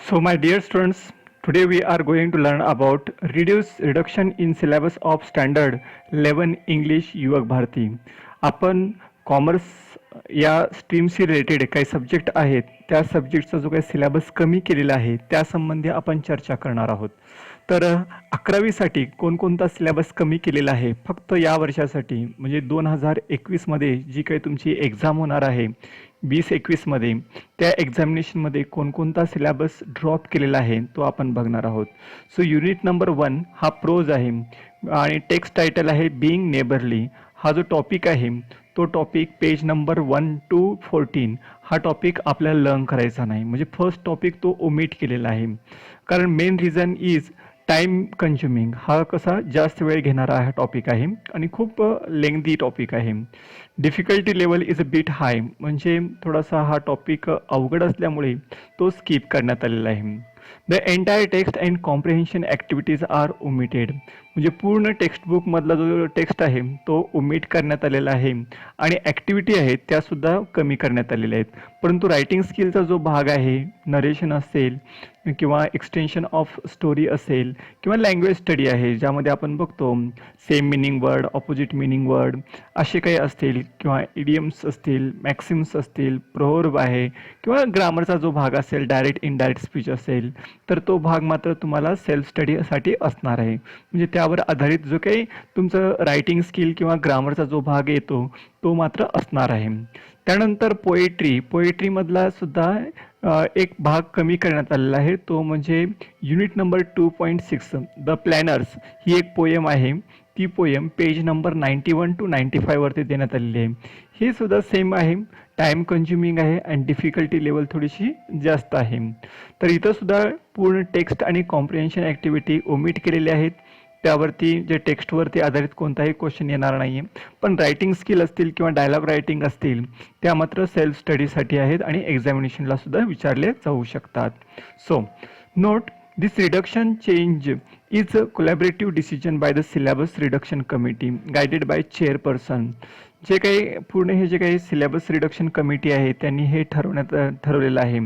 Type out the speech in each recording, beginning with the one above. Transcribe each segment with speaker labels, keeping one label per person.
Speaker 1: So my dear students, today we are going to learn about reduction in syllabus of standard 11 English युवक भारती. आपण commerce या स्ट्रीमशी related काही subject आहेत त्या सब्जेक्टचा जो काही सिलेबस कमी केलेला आहे त्यासंबंधी आपण चर्चा करणार आहोत. तर 11वीसाठी कोणकोणता सिलेबस कमी केलेला आहे फक्त या वर्षासाठी म्हणजे 2021मध्ये जी काही तुमची एक्झाम होणार आहे 2021मध्ये त्या एक्झामिनेशनमध्ये कोणकोणता सिलेबस ड्रॉप केलेला आहे तो आपण बघणार आहोत. सो युनिट नंबर 1 हा प्रोज आहे आणि टेक्स्ट टायटल आहे बीइंग नेबरली. हा जो टॉपिक आहे तो टॉपिक पेज नंबर 1 to 14 हा टॉपिक आपल्याला लर्न करायचा नाही, म्हणजे फर्स्ट टॉपिक तो ओमिट केलेला आहे. कारण main reason is time consuming. हा कसा जास्त वेळ घेणारा हा टॉपिक आहे आणि खूप लेंथी टॉपिक आहे. Difficulty level is a bit high, म्हणजे थोडासा हा टॉपिक अवघड असल्यामुळे तो स्किप करण्यात आलेला आहे. The entire text and comprehension activities are omitted, म्हणजे पूर्ण टेक्स्टबुकमधला जो टेक्स्ट आहे तो ओमिट करण्यात आलेला आहे आणि ॲक्टिव्हिटी आहेत त्यासुद्धा कमी करण्यात आलेल्या आहेत. परंतु रायटिंग स्किलचा जो भाग आहे, नरेशन असेल किंवा एक्सटेन्शन ऑफ स्टोरी असेल किंवा लँग्वेज स्टडी आहे ज्यामध्ये आपण बघतो same meaning word, opposite meaning word असे काही असतील किंवा इडियम्स असतील, मॅक्सिम्स असतील, प्रोव्हर्ब आहे किंवा ग्रामरचा जो भाग असेल, डायरेक्ट इनडायरेक्ट स्पीच असेल, तर तो भाग मात्र तुम्हाला सेल्फ स्टडीसाठी असणार आहे. म्हणजे त्यावर आधारित जो काही तुमचं रायटिंग स्किल किंवा ग्रामरचा जो भाग येतो तो मात्र असणार आहे. त्यानंतर पोएट्रीमधला सुद्धा एक भाग कमी करण्यात आलेला आहे, तो म्हणजे युनिट नंबर 2.6 द प्लॅनर्स ही एक पोयम आहे. ती पोयम पेज नंबर 91 to 95 वरती देण्यात आलेली आहे. ही सुद्धा सेम आहे, टाईम कन्झ्युमिंग आहे आणि डिफिकल्टी लेवल थोडीशी जास्त आहे. तर इथं सुद्धा पूर्ण टेक्स्ट आणि कॉम्प्रिहेन्शन ॲक्टिव्हिटी ओमिट केलेली आहेत. त्यावरती जे टेक्स्टवरती आधारित कोणताही क्वेश्चन येणार नाही आहे, पण रायटिंग स्किल असतील किंवा डायलॉग रायटिंग असतील त्या मात्र सेल्फ स्टडीसाठी आहेत आणि एक्झामिनेशनला सुद्धा विचारले जाऊ शकतात. So note this reduction change is a collaborative decision by the syllabus reduction committee guided by chairperson. जे काही पूर्ण हे जे काही सिलेबस रिडक्शन कमिटी आहे त्यांनी हे ठरवलेलं आहे.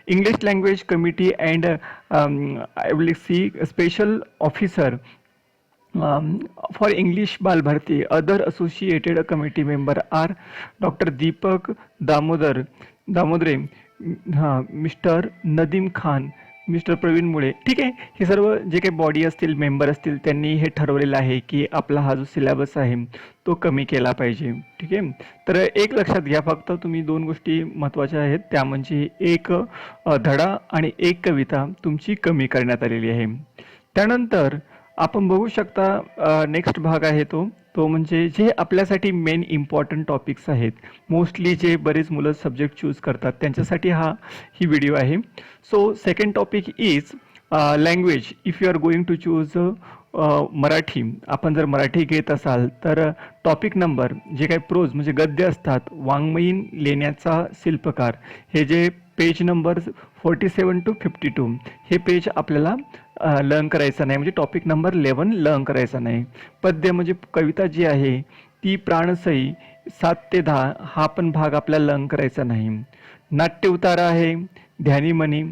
Speaker 1: English language committee and I will see special officer for English Balbharti. Other associated committee member are Dr. Deepak Damodare, mister Nadeem Khan, mister Praveen Mule. ठीक आहे, हे सर्व जे काही बॉडी असतील, मेंबर असतील, त्यांनी हे ठरवलेलं आहे की आपला हा जो सिलेबस आहे तो कमी केला पाहिजे. ठीक आहे, तर एक लक्षात घ्या, फक्त तुम्ही 2 गोष्टी महत्त्वाच्या आहेत, त्या म्हणजे एक धडा आणि एक कविता तुमची कमी करण्यात आलेली आहे. त्यानंतर आपण बघू शकता नेक्स्ट भाग आहे तो म्हणजे जे आपल्यासाठी मेन इम्पॉर्टंट टॉपिक्स आहेत, मोस्टली जे बरेच मुलं सब्जेक्ट चूज करतात त्यांच्यासाठी ही व्हिडिओ आहे. So second topic is language. If you are going to choose Marathi, आपण जर मराठी घेत असाल तर टॉपिक नंबर जे काही प्रोज म्हणजे गद्य असतात, वाङ्मयीन लेण्याचा शिल्पकार, हे जे पेज नंबर 47 to 52 हे पेज आपल्याला लर्न करायचं नाही, म्हणजे टॉपिक नंबर 11 लर्न करायचा नाही. पद्य म्हणजे कविता जी आहे ती प्राणसई 7 ते 10 हा पण भाग आपल्याला लर्न करायचा नाही. नाट्य उतारा आहे ध्यानीमनी,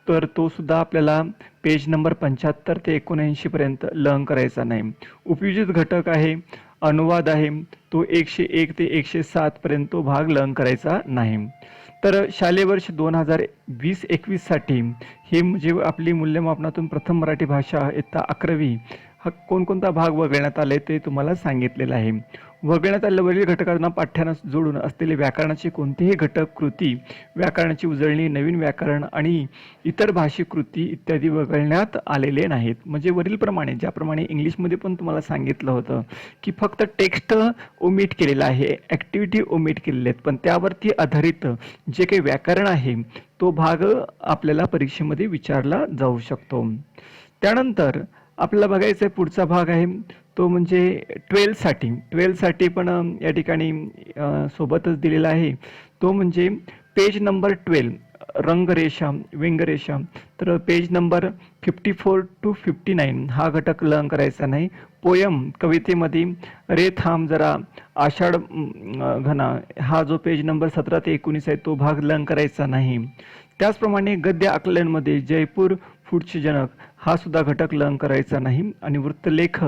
Speaker 1: तर तो सुद्धा आपल्याला पेज नंबर 75 ते 79 पर्यंत लर्न करायचा नाही. उपयोजित घटक आहे, अनुवाद आहे, तो 101 ते 107 पर्यंत तो भाग लर्न करायचा नाही. तर शालेय वर्ष 2020-21 साठी हे म्हणजे आपली मूल्यमापनातून प्रथम मराठी भाषा इयत्ता 11वी हा कोणकोणता भाग वगळण्यात आले ते तुम्हाला सांगितलेलं आहे. वगळण्यात आलेल्या घटकांना पाठ्यानं जोडून असलेले व्याकरणाचे कोणतेही घटक, कृती, व्याकरणाची उजळणी, नवीन व्याकरण आणि इतर भाषिक कृती इत्यादी वगळण्यात आलेले नाहीत. म्हणजे वरीलप्रमाणे ज्याप्रमाणे इंग्लिशमध्ये पण तुम्हाला सांगितलं होतं की फक्त टेक्स्ट ओमिट केलेलं आहे, ॲक्टिव्हिटी ओमिट केलेल्या आहेत, पण त्यावरती आधारित जे काही व्याकरण आहे तो भाग आपल्याला परीक्षेमध्ये विचारला जाऊ शकतो. त्यानंतर आपल्याला बघायचं आहे पुढचा भाग आहे तो म्हणजे 12साठी पण या ठिकाणी सोबतच दिलेला आहे, तो म्हणजे पेज नंबर 12 रंगरेषा व्यंगरेषा. तर पेज नंबर 54 to 59 हा घटक लर्न करायचा नाही. पोयम कवितेमध्ये रे थांब जरा, आषाढ घना हा जो पेज नंबर 17 ते 19 आहे तो भाग लर्न करायचा नाही. त्याचप्रमाणे गद्य आकलनमध्ये जयपूर फूडचे जनक हा सुद्धा घटक लर्न करायचा नाही. आणि वृत्तलेख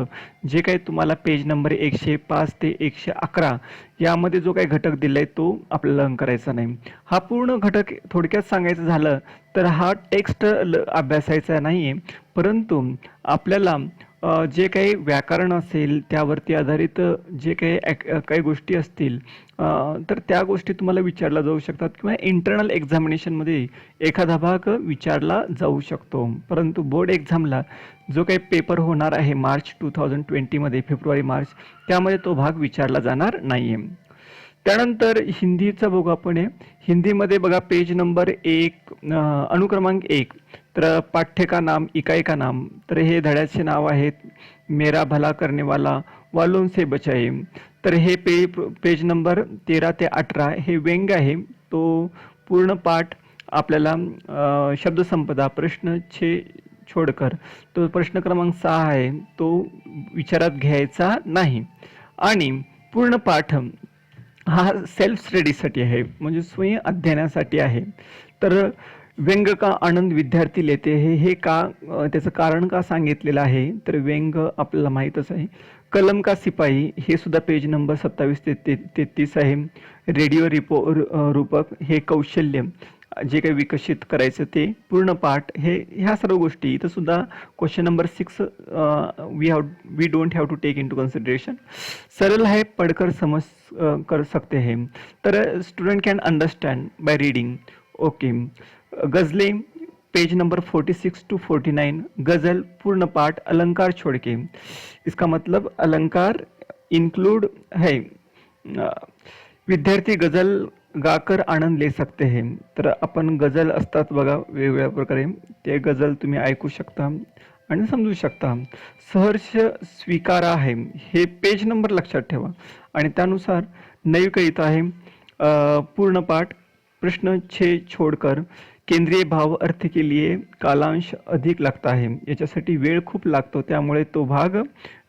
Speaker 1: जे काही तुम्हाला पेज नंबर 105 ते 111 यामध्ये जो काही घटक दिलाय तो आपल्याला लर्न करायचा नाही. हा पूर्ण घटक थोडक्यात सांगायचं झालं तर हा टेक्स्ट अभ्यासायचा नाहीये, परंतु आपल्याला जे काही व्याकरण असेल त्यावरती आधारित जे काही गोष्टी असतील तर त्या गोष्टी तुम्हाला विचारल्या जाऊ शकतात किंवा इंटरनल एक्झामिनेशनमध्ये एखादा भाग विचारला जाऊ शकतो. परंतु बोर्ड एक्झामला जो काही पेपर होणार आहे मार्च 2020मध्ये, फेब्रुवारी-मार्च, त्यामध्ये तो भाग विचारला जाणार नाहीये. त्यानंतर हिंदीचं बघू आपण. हिंदीमध्ये बघा पेज नंबर 1 अनुक्रमांक 1 तर पाठ्य का नाम, इकाई का नाम. तर हे धड्याचे नाव आहेत मेरा भला करने वाला, वालों से बचाए. तर हे पेज नंबर 13 ते 18 हे व्यंग आहे. तो पूर्ण पाठ आपल्याला शब्दसंपदा प्रश्न 6 छोडकर तो प्रश्न क्रमांक 6 आहे तो विचारात घ्यायचा नाही. आणि पूर्ण पाठ हा सेल्फ स्टडीसाठी आहे, म्हणजे स्वयं अध्ययनासाठी आहे. तर व्यंग का आनंद विद्यार्थी लेते हे का त्याचं कारण का सांगितलेलं आहे तर व्यंग आपल्याला माहीतच आहे. कलम का सिपाही हे सुद्धा पेज नंबर 27 ते 33 आहे. रेडिओ रूपक हे कौशल्य जे काही विकसित करायचं ते पूर्ण पाठ हे ह्या सर्व गोष्टी इथं सुद्धा question number 6 we don't have to take into consideration. सरल है पढ़कर समझ कर सकते हैं. तर student can understand by reading. Okay. गजलें पेज नंबर 46 टू 49 गजल पूर्ण पाठ अलंकार छोड़ के. इसका मतलब अलंकार इंक्लूड है. विद्यार्थी गजल गाकर आनंद ले सकते हैं. तर आपण गजल असतात बघा वेगवेगळ्या प्रकारे, ते गजल तुम्ही ऐकू शकता आणि समजू शकता. सहर्ष स्वीकारा आहे हे पेज नंबर लक्षात ठेवा. आणि त्यानुसार नवी कविता आहे पूर्ण पाठ प्रश्न 6 छोडकर. केंद्रीय भाव अर्थ के लिए कालांश अधिक लागता है. याच्यासाठी वेळ खूप लागतो, त्यामुळे तो भाग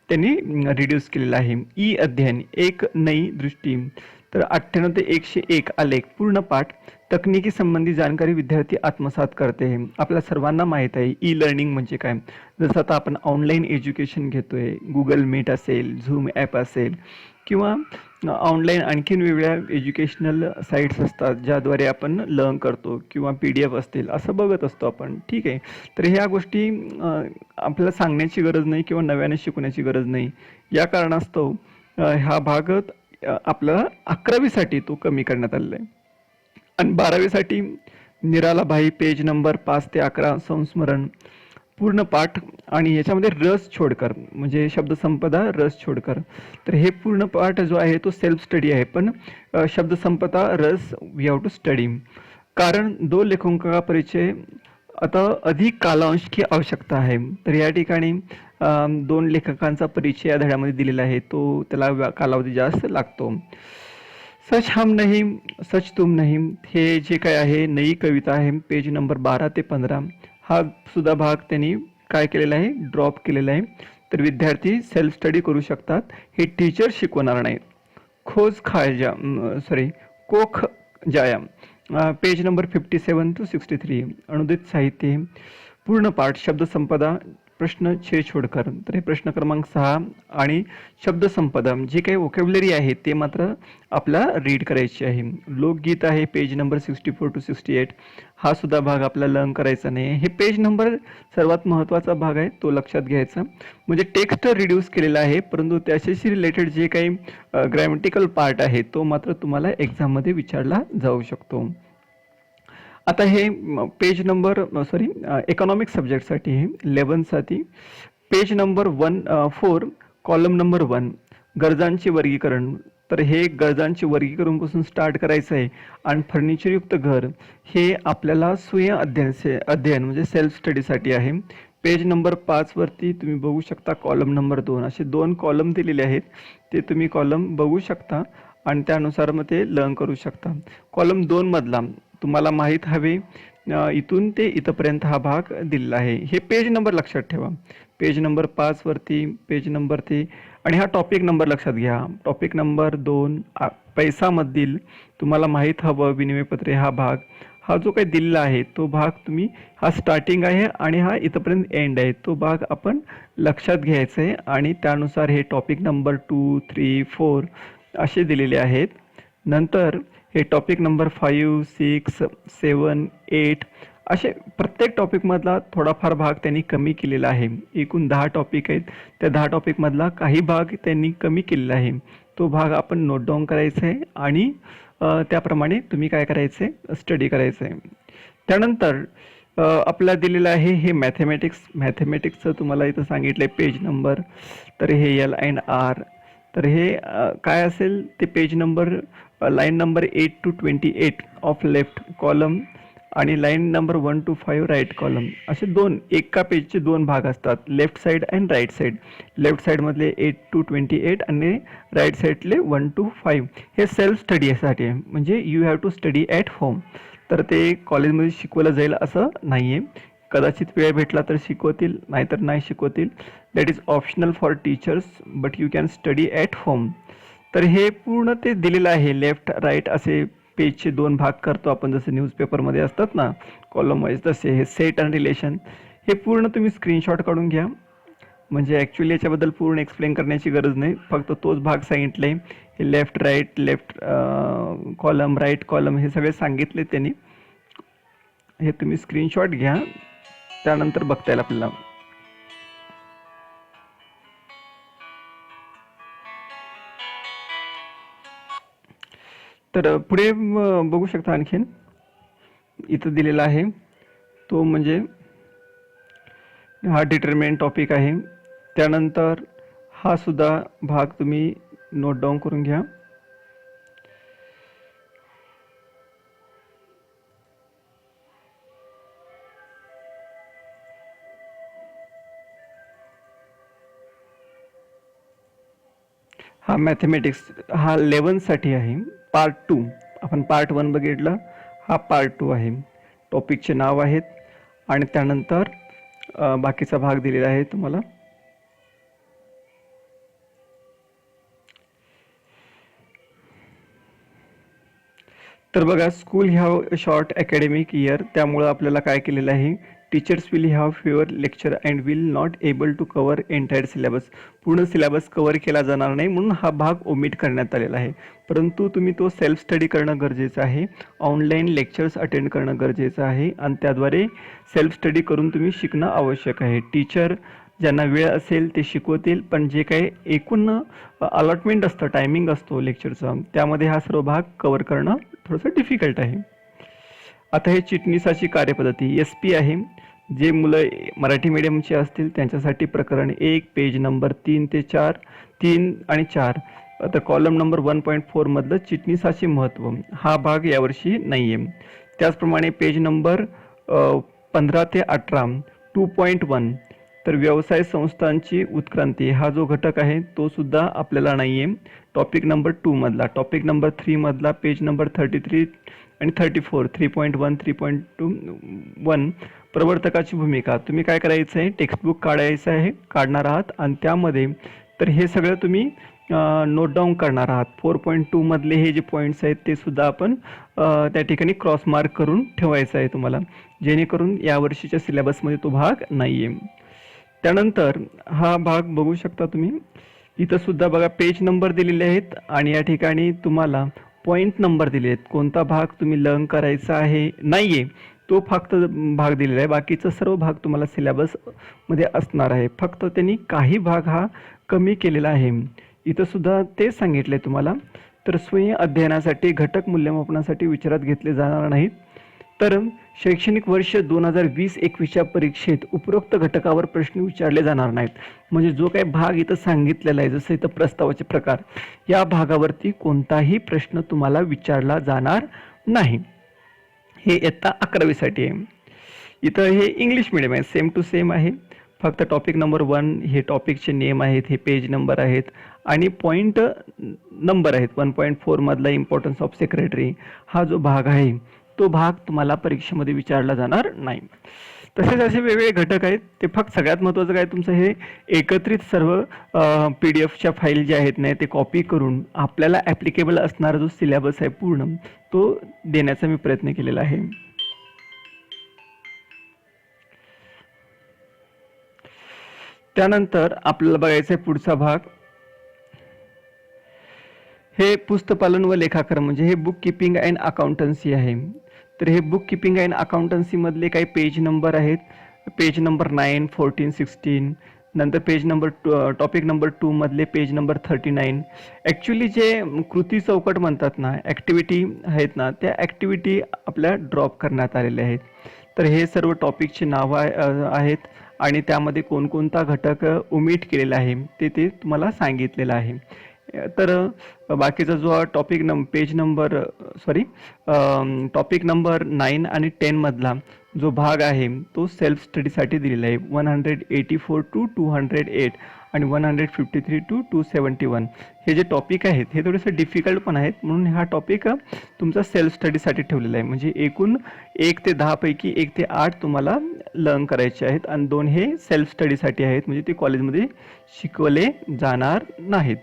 Speaker 1: त्यांनी रिड्यूस केलेला आहे. ई अध्ययन एक नई दृष्टी. तर 98 ते 101 आलेख पूर्ण पाठ तकनीकी संबंधी जानकारी विद्यार्थी आत्मसात करते हैं. आपल्या सर्वांना माहीत आहे ई लर्निंग म्हणजे काय. जसं आता आपण ऑनलाईन एज्युकेशन घेतोय, गुगल मीट असेल, झूम ॲप असेल किंवा ऑनलाईन आणखीन वेगवेगळ्या एज्युकेशनल साईट्स असतात ज्याद्वारे आपण लर्न करतो किंवा PDF असतील असं बघत असतो आपण. ठीक आहे. तर ह्या गोष्टी आपल्याला सांगण्याची गरज नाही किंवा नव्याने शिकवण्याची गरज नाही. या कारणास्तव हा भाग आपल्याला 11वीसाठी तो कमी करण्यात आलेला आहे. आणि 12वीसाठी निराला भाई पेज नंबर 5 ते 11 संस्मरण पूर्ण पाठ. आणि याच्यामध्ये रस छोडकर म्हणजे शब्दसंपदा रस छोडकर. तर हे पूर्ण पाठ जो आहे तो सेल्फ स्टडी आहे, पण शब्दसंपदा रस वी हॅव टू स्टडी. कारण 2 लेखकों का परिचय आता अधिक कालांश की आवश्यकता आहे. तर या ठिकाणी 2 लेखकांचा परिचय या धड्यामध्ये दिलेला आहे, तो त्याला कालावधी जास्त लागतो. सच हम नहीं सच तुम नहीं हे जे काय आहे नई कविता आहे पेज नंबर 12 ते 15. हा सुद्धा भाग त्यांनी काय केलेला आहे ड्रॉप केलेला आहे. तर विद्यार्थी सेल्फ स्टडी करू शकतात, हे टीचर शिकवणार नाहीत. कोख जाया पेज नंबर 57 टू 63 अनुदित साहित्य पूर्ण पाठ शब्दसंपदा प्रश्न 6 छोडकर. तर हे प्रश्न क्रमांक 6 आणि शब्दसंपदा जे काही वोकॅब्युलरी आहे ते मात्र आपल्याला रीड करायची आहे. लोकगीत आहे पेज नंबर 64 टू 68. हा सुद्धा भाग आपल्याला लर्न करायचा नाही. हे पेज नंबर सर्वात महत्त्वाचा भाग आहे, तो लक्षात घ्यायचा. म्हणजे टेक्स्ट रिड्यूस केलेला आहे, परंतु त्याच्याशी रिलेटेड जे काही ग्रॅमॅटिकल पार्ट आहे तो मात्र तुम्हाला एक्झाममध्ये विचारला जाऊ शकतो. आता हे पेज नंबर इकॉनॉमिक सब्जेक्टसाठी आहे 11साठी पेज नंबर 4 कॉलम नंबर 1 गरजांचे वर्गीकरण. तर हे गरजांचे वर्गीकरण पासून स्टार्ट करायचं आहे. आणि फर्निचरयुक्त घर हे आपल्याला स्वयं अध्ययन म्हणजे सेल्फ स्टडीसाठी आहे. पेज नंबर 5 वरती तुम्ही बघू शकता कॉलम नंबर 2 असे 2 कॉलम दिलेले आहेत, ते तुम्ही कॉलम बघू शकता आणि त्यानुसार मग ते लर्न करू शकता. कॉलम 2 मधला तुम्हाला माहीत हवे इथून ते इथपर्यंत हा भाग दिलेला आहे. हे पेज नंबर लक्षात ठेवा. पेज नंबर 5 वरती पेज नंबर ते आणि हा टॉपिक नंबर लक्षात घ्या. टॉपिक नंबर 2 पैसा मधील तुम्हाला माहीत हवं विनिमयपत्रे हा भाग. हा जो काही दिलेला आहे तो भाग तुम्ही, हा स्टार्टिंग आहे आणि हा इथपर्यंत एंड आहे, तो भाग आपण लक्षात घ्यायचा आहे आणि त्यानुसार हे टॉपिक नंबर 2, 3, 4 असे दिलेले आहेत. नंतर हे टॉपिक नंबर 5, 6, 7, 8 असे प्रत्येक टॉपिकमधला थोडाफार भाग त्यांनी कमी केलेला आहे. एकूण 10 टॉपिक आहेत, त्या 10 टॉपिकमधला काही भाग त्यांनी कमी केलेला आहे. तो भाग आपण नोट डाऊन करायचा आहे आणि त्याप्रमाणे तुम्ही काय करायचं आहे, स्टडी करायचं आहे. त्यानंतर आपल्याला दिलेलं आहे हे मॅथेमॅटिक्सचं तुम्हाला इथं सांगितलं आहे पेज नंबर. तर हे एल अँड आर, तर हे काय असेल ते page number, line number 8 to 28 of left column आणि line number 1 to 5 right column, असे दोन एका पेजचे दोन भाग असतात, left side and right side. Left साईडमधले 8 to 28 आणि राईट साईडले 1 to 5. हे सेल्फ स्टडीसाठी आहे, म्हणजे you have to study at home. तर ते कॉलेजमध्ये शिकवलं जाईल असं नाही आहे. कदाचित वेळ भेटला तर शिकवतील, नाहीतर नाही शिकवतील. That is optional for teachers, but you can study at home. तर हे पूर्ण ते दिलेलं आहे, लेफ्ट राईट असे पेजचे दोन भाग करतो आपण, जसं न्यूजपेपरमध्ये असतात ना कॉलम वाईज, तसे हे सेट अँड रिलेशन. हे पूर्ण तुम्ही स्क्रीनशॉट काढून घ्या, म्हणजे ॲक्च्युली याच्याबद्दल पूर्ण एक्सप्लेन करण्याची गरज नाही, फक्त तोच भाग सांगितले. हे left left column, right column हे सगळे सांगितले त्यांनी. हे तुम्ही स्क्रीनशॉट घ्या, त्यानंतर बघता येईल आपल्याला. तर पुढे बघू शकता आणखीन इथं दिलेला आहे, तो म्हणजे हा डिटर्मिनंट टॉपिक आहे. त्यानंतर हा सुद्धा भाग तुम्ही नोट डाऊन करून घ्या. हा मॅथेमॅटिक्स, हा 11 साठी आहे, पार्ट 2. आपण पार्ट 1 बघितलं, हा पार्ट 2 आहे. टॉपिकचे नाव आहेत आणि त्यानंतर बाकीचा भाग दिलेला आहे तुम्हाला. तर बघा, school have short academic year, त्यामुळं आपल्याला काय केलेलं आहे, teachers will have fewer lecture and will not able to cover entire syllabus. पूर्ण सिलेबस कवर केला जाणार नाही म्हणून हा भाग ओमिट करण्यात आलेला आहे. परंतु तुम्ही तो सेल्फ स्टडी करणं गरजेचं आहे, ऑनलाईन लेक्चर्स अटेंड करणं गरजेचं आहे आणि त्याद्वारे सेल्फ स्टडी करून तुम्ही शिकणं आवश्यक आहे. टीचर ज्यांना वेळ असेल ते शिकवतील, पण जे काही एकूण अलॉटमेंट असतं, टायमिंग असतो लेक्चरचा, त्यामध्ये हा सर्व भाग कवर करणं थोडंसं डिफिकल्ट आहे. आता हे चिटणीसाची कार्यपद्धती SP आहे. जे मुलं मराठी मीडियमचे असतील त्यांच्यासाठी प्रकरण 1 पेज नंबर 3 ते 4, 3 आणि 4. आता कॉलम नंबर 1.4 मधलं चिटणीसाचे महत्त्व हा भाग यावर्षी नाही आहे. त्याचप्रमाणे पेज नंबर 15 ते 18 2.1, तर व्यवसाय संस्थांची उत्क्रांती हा जो घटक आहे तो सुद्धा आपल्याला नाही आहे. टॉपिक नंबर 2 मधला, टॉपिक नंबर 3 मधला पेज नंबर 33 आणि 34 3.1 3.21 प्रवर्तकाची भूमिका. तुम्ही काय करायचं आहे, टेक्स्टबुक काढायचं आहे, काढणार आहात आणि त्यामध्ये तर हे सगळं तुम्ही नोट डाऊन करणार आहात. 4.2 मधले हे जे पॉईंट्स आहेत ते सुद्धा आपण त्या ठिकाणी क्रॉस मार्क करून ठेवायचं आहे तुम्हाला, जेणेकरून यावर्षीच्या सिलेबसमध्ये तो भाग नाही आहे. त्यानंतर हा भाग बघू शकता तुम्ही, इथं सुद्धा बघा पेज नंबर दिलेले आहेत आणि या ठिकाणी तुम्हाला पॉईंट नंबर दिले आहेत, कोणता भाग तुम्ही लर्न करायचा आहे नाहीये तो फक्त भाग दिलेला आहे. बाकीचा सर्व भाग तुम्हाला सिलेबस मध्ये असणार आहे, फक्त त्यांनी काही भाग हा कमी केलेला आहे. इथं सुद्धा तेच सांगितले तुम्हाला. तर स्वयं अध्ययनासाठी घटक मूल्यमापनासाठी विचारात घेतले जाणार नाहीत. तर शैक्षणिक वर्ष 2020-21च्या परीक्षेत उपरोक्त घटकावर प्रश्न विचारले जाणार नाहीत. म्हणजे जो काही भाग इथं सांगितलेला आहे, जसं इथं प्रस्तावाचे प्रकार, या भागावरती कोणताही प्रश्न तुम्हाला विचारला जाणार नाही. हे इयत्ता 11वी साठी आहे. इथं हे इंग्लिश मीडियम आहे, सेम टू सेम आहे, फक्त टॉपिक नंबर 1 हे टॉपिकचे नेम आहेत, हे पेज नंबर आहेत आणि पॉईंट नंबर आहेत. 1.4 मधला इम्पॉर्टन्स ऑफ सेक्रेटरी हा जो भाग आहे तो भाग तुम्हाला परीक्षेमध्ये विचारला जाणार नाही. तसेच असे वेगवेगळे घटक आहेत. ते फक्त सगळ्यात महत्त्वाचं काय, तुमचं हे एकत्रित सर्व PDF फाईल जे आहेत ना ते कॉपी करून आपल्याला ॲप्लिकेबल असणारा जो सिलेबस आहे पूर्ण तो देण्याचा मी प्रयत्न केलेला आहे. त्यानंतर आपल्याला बघायचं आहे पुढचा भाग, हे पुस्तपालन व लेखाकरण म्हणजे हे बुक किपिंग अँड अकाउंटन्सी आहे. तर हे बुक किपिंग अँड अकाउंटन्सी मधले काही पेज नंबर आहेत. पेज नंबर 9, 14, 16, नंतर पेज नंबर टॉपिक नंबर 2 मधले पेज नंबर 39. ॲक्च्युली जे कृती चौकट म्हणतात ना, ॲक्टिव्हिटी आहेत ना, त्या ॲक्टिव्हिटी आपल्या ड्रॉप करण्यात आलेल्या आहेत. तर हे सर्व टॉपिकची नावं आहेत आणि त्यामध्ये कोणकोणता घटक ओमिट केलेला आहे ते तुम्हाला सांगितलेलं आहे. तर बाकीचा जो टॉपिक नंबर 9 आणि 10 मधला जो भाग आहे तो सेल्फ स्टडीसाठी दिलेला आहे. 184 to 208 आणि 153 to 271 हे जे टॉपिक आहेत हे थोडेसे डिफिकल्ट पण आहेत, म्हणून हा टॉपिक तुमचा सेल्फ स्टडीसाठी ठेवलेला आहे. म्हणजे एकूण 1 ते 10 पैकी 1 ते 8 तुम्हाला लर्न करायचे आहेत आणि 2 हे सेल्फ स्टडीसाठी आहेत, म्हणजे ते कॉलेजमध्ये शिकवले जाणार नाहीत.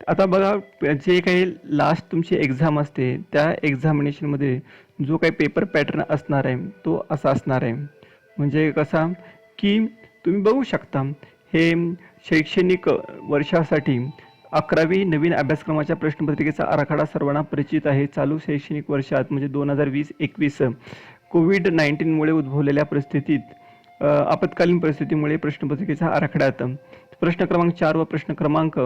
Speaker 1: आता बघा, जे काही लास्ट तुमची एक्झाम असते त्या एक्झामिनेशनमध्ये जो काही पेपर पॅटर्न असणार आहे तो असा असणार आहे. म्हणजे कसा की तुम्ही बघू शकता, हे शैक्षणिक वर्षासाठी 11वी नवीन अभ्यासक्रमाच्या प्रश्नपत्रिकेचा आराखडा सर्वांना परिचित आहे. चालू शैक्षणिक वर्षात म्हणजे 2020-21 कोविड-19मुळे उद्भवलेल्या परिस्थितीत आपत्कालीन परिस्थितीमुळे प्रश्नपत्रिकेच्या आराखड्यात प्रश्न क्रमांक 4 व प्रश्न क्रमांक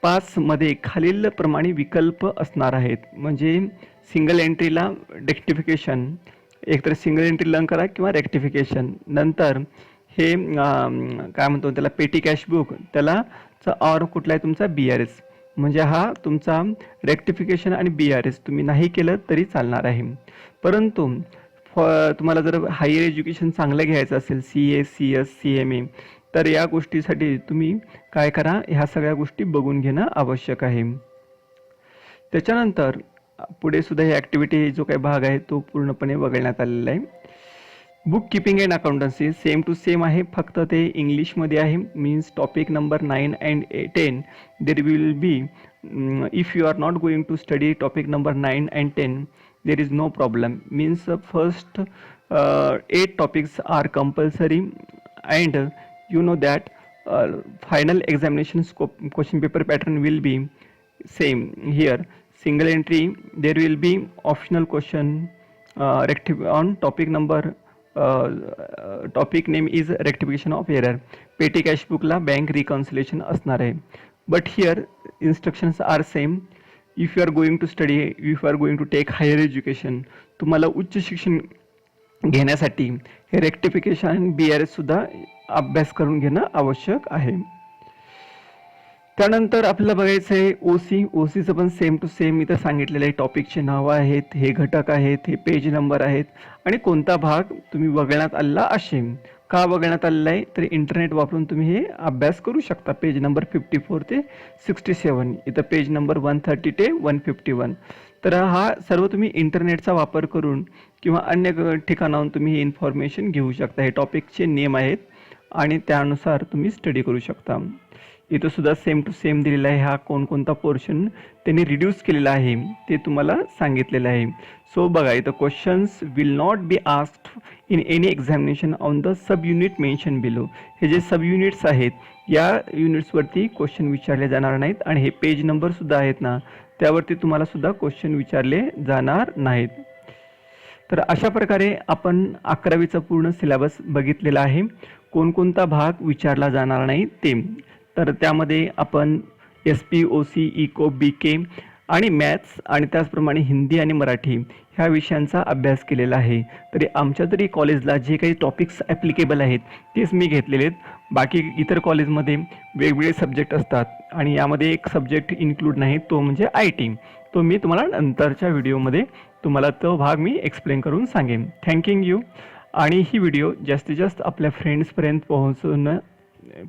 Speaker 1: 5 मध्ये खालील प्रमाणे विकल्प असणार आहेत. म्हणजे सिंगल एंट्रीला रेक्टिफिकेशन, एकतर सिंगल एंट्री लर्न करा किंवा रेक्टिफिकेशन. नंतर हे काय म्हणतो त्याला पेटी कॅश बुक, त्याला और कुठला आहे तुमचा BRS. म्हणजे हा तुमचा रेक्टिफिकेशन आणि BRS तुम्ही नाही केलं तरी चालणार आहे. परंतु तुम्हाला जर हायर एज्युकेशन चांगलं घ्यायचं असेल, CA, CS, CMA, तर या गोष्टीसाठी तुम्ही काय करा, ह्या सगळ्या गोष्टी बघून घेणं आवश्यक आहे. त्याच्यानंतर पुढे सुद्धा ही ॲक्टिव्हिटी जो काही भाग आहे तो पूर्णपणे वगळण्यात आलेला आहे. Book keeping and accountancy same to same आहे, फक्त ते इंग्लिशमध्ये आहे. Means topic number 9 and 10 there will be, if you are not going to study topic number 9 and 10 there is no problem. Means first 8 topics are compulsory, and you know that final examination question paper pattern will be same here. Single entry, there will be optional question on topic number, topic name is rectification of error. petty cash book ला bank reconciliation असणार आहे. But here instructions are same. If you are going to study, if you are going to take higher education, तुम्हाला उच्च शिक्षण घेण्यासाठी हे rectification आणि BRS सुद्धा अभ्यास करून घेणं आवश्यक आहे. त्यानंतर आपल्याला बघायचं आहे OCचं पण सेम टू सेम इथं सांगितलेलं आहे. टॉपिकचे नावं आहेत, हे घटक आहेत, हे पेज नंबर आहेत आणि कोणता भाग तुम्ही वगळण्यात आलेला असेल. का वगळण्यात आलेला आहे तर इंटरनेट वापरून तुम्ही हे अभ्यास करू शकता. पेज नंबर 54 ते 67, इथं पेज नंबर 130 ते 151. तर हा सर्व तुम्ही इंटरनेटचा वापर करून किंवा अन्य ठिकाणाहून तुम्ही हे इन्फॉर्मेशन घेऊ शकता. हे टॉपिकचे नेम आहेत आणि त्यानुसार तुम्ही स्टडी करू शकता. इथं सुद्धा सेम टू सेम दिलेला आहे. हा कोणकोणता पोर्शन त्यांनी रिड्यूस केलेला आहे ते तुम्हाला सांगितलेलं आहे. सो बघा, इथं questions will not be asked in any examination on the sub unit mention below. हे जे सब युनिट्स आहेत या युनिट्सवरती क्वेश्चन विचारले जाणार नाहीत आणि हे पेज नंबर सुद्धा आहेत ना, त्यावरती तुम्हाला सुद्धा क्वेश्चन विचारले जाणार नाहीत. तर अशा प्रकारे आपण 11वीचा पूर्ण सिलेबस बघितलेला आहे. कोणकोणता भाग विचारला जाणार नाही ते, तर त्यामध्ये आपण SP, OC, इको, BK आणि मॅथ्स आणि त्याचप्रमाणे हिंदी आणि मराठी ह्या विषयांचा अभ्यास केलेला आहे. तरी आमच्या तरी कॉलेजला जे काही टॉपिक्स ॲप्लिकेबल आहेत तेच मी घेतलेले आहेत. बाकी इतर कॉलेजमध्ये वेगवेगळे सब्जेक्ट असतात आणि यामध्ये एक सब्जेक्ट इन्क्लूड नाही, तो म्हणजे IT. तो मी तुम्हाला नंतरच्या व्हिडिओमध्ये तुम्हाला तो भाग मी एक्सप्लेन करून सांगेन. Thanking you. आणि ही व्हिडिओ जास्तीत जास्त आपल्या फ्रेंड्सपर्यंत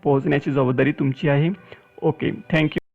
Speaker 1: पोहोचण्याची जबाबदारी तुमची आहे. Okay, thank you.